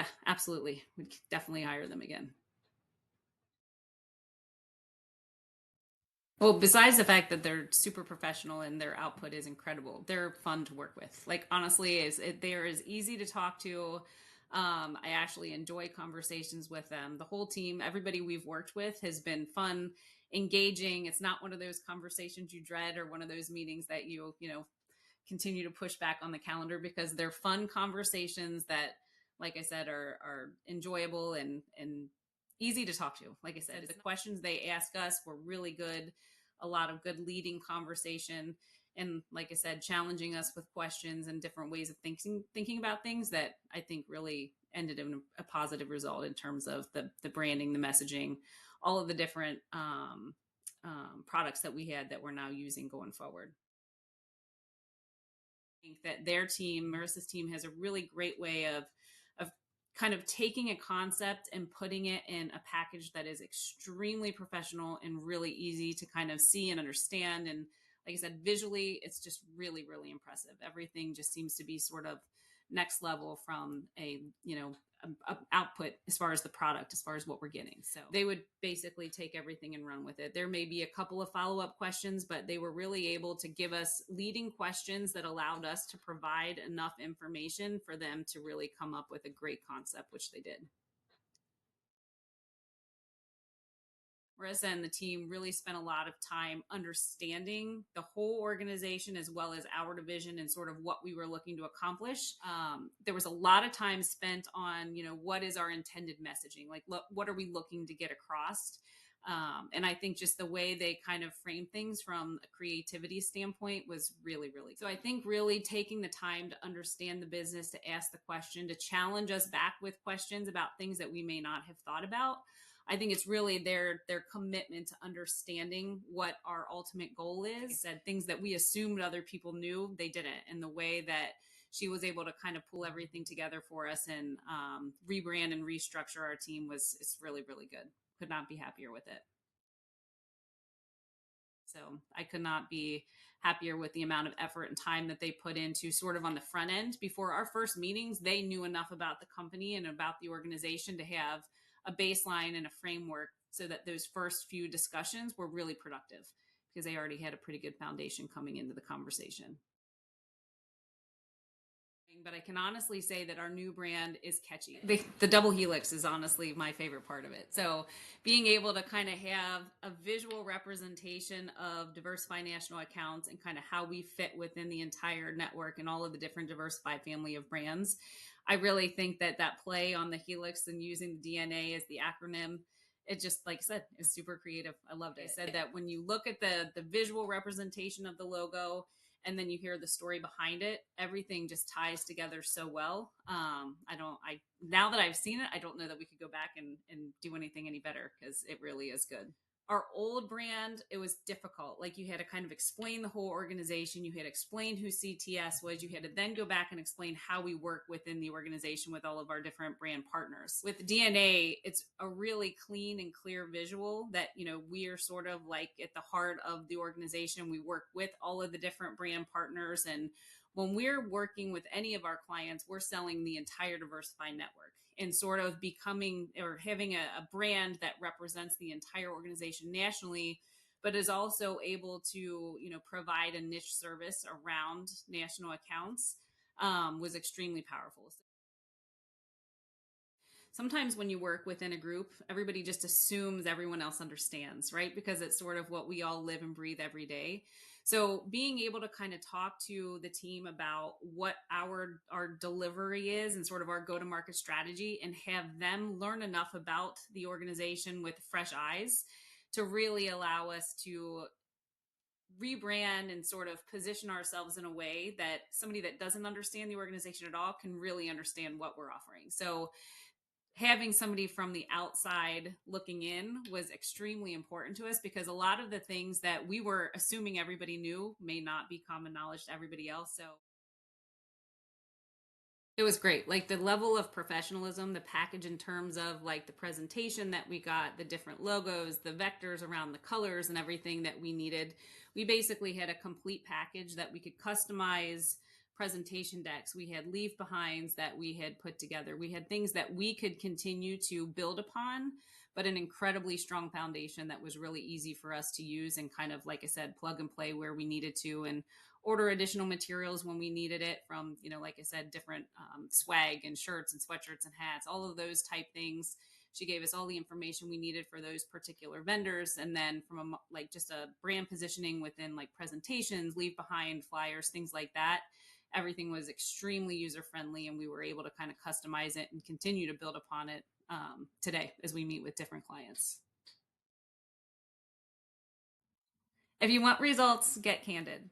Yeah, absolutely. We'd definitely hire them again. Well, besides the fact that they're super professional and their output is incredible, they're fun to work with. Like honestly, they're as easy to talk to. I actually enjoy conversations with them. The whole team, everybody we've worked with, has been fun, engaging. It's not one of those conversations you dread or one of those meetings that you continue to push back on the calendar because they're fun conversations that, like I said, are enjoyable and easy to talk to. Like I said, the questions they ask us were really good, a lot of good leading conversation. And like I said, challenging us with questions and different ways of thinking about things that I think really ended in a positive result in terms of the branding, the messaging, all of the different products that we had that we're now using going forward. Think that their team, Marissa's team, has a really great way of kind of taking a concept and putting it in a package that is extremely professional and really easy to kind of see and understand. And like I said, visually, it's just really, really impressive. Everything just seems to be sort of next level from a output as far as the product, as far as what we're getting. So they would basically take everything and run with it. There may be a couple of follow-up questions, but they were really able to give us leading questions that allowed us to provide enough information for them to really come up with a great concept, which they did. Marissa and the team really spent a lot of time understanding the whole organization as well as our division and sort of what we were looking to accomplish. There was a lot of time spent on, what is our intended messaging? Like, what are we looking to get across? And I think just the way they kind of frame things from a creativity standpoint was really, really good. So I think really taking the time to understand the business, to ask the question, to challenge us back with questions about things that we may not have thought about. I think it's really their commitment to understanding what our ultimate goal is. Like I said, things that we assumed other people knew, they didn't. And the way that she was able to kind of pull everything together for us and rebrand and restructure our team it's really, really good. Could not be happier with it. So I could not be happier with the amount of effort and time that they put into sort of on the front end. Before our first meetings, they knew enough about the company and about the organization to have a baseline and a framework so that those first few discussions were really productive because they already had a pretty good foundation coming into the conversation. But I can honestly say that our new brand is catchy. The double helix is honestly my favorite part of it. So being able to kind of have a visual representation of Diversify National Accounts and kind of how we fit within the entire network and all of the different Diversify family of brands. I really think that play on the helix and using the DNA as the acronym, it just, like I said, is super creative. I loved it. I said that when you look at the visual representation of the logo and then you hear the story behind it, everything just ties together so well. Now that I've seen it, I don't know that we could go back and do anything any better because it really is good. Our old brand, it was difficult. Like you had to kind of explain the whole organization. You had to explain who CTS was. You had to then go back and explain how we work within the organization with all of our different brand partners. With DNA, it's a really clean and clear visual that, we are sort of like at the heart of the organization. We work with all of the different brand partners. And when we're working with any of our clients, we're selling the entire Diversify network and sort of becoming or having a brand that represents the entire organization nationally, but is also able to, provide a niche service around national accounts was extremely powerful. Sometimes when you work within a group, everybody just assumes everyone else understands, right? Because it's sort of what we all live and breathe every day. So being able to kind of talk to the team about what our delivery is and sort of our go-to-market strategy and have them learn enough about the organization with fresh eyes to really allow us to rebrand and sort of position ourselves in a way that somebody that doesn't understand the organization at all can really understand what we're offering. So having somebody from the outside looking in was extremely important to us because a lot of the things that we were assuming everybody knew may not be common knowledge to everybody else. So it was great. Like the level of professionalism, the package in terms of like the presentation that we got, the different logos, the vectors around the colors and everything that we needed. We basically had a complete package that we could customize, presentation decks, we had leave behinds that we had put together, we had things that we could continue to build upon, but an incredibly strong foundation that was really easy for us to use and kind of, like I said, plug and play where we needed to, and order additional materials when we needed it from, like I said, different swag and shirts and sweatshirts and hats, all of those type things. She gave us all the information we needed for those particular vendors. And then from like just a brand positioning within like presentations, leave behind flyers, things like that, everything was extremely user friendly, and we were able to kind of customize it and continue to build upon it today as we meet with different clients. If you want results, get Candid.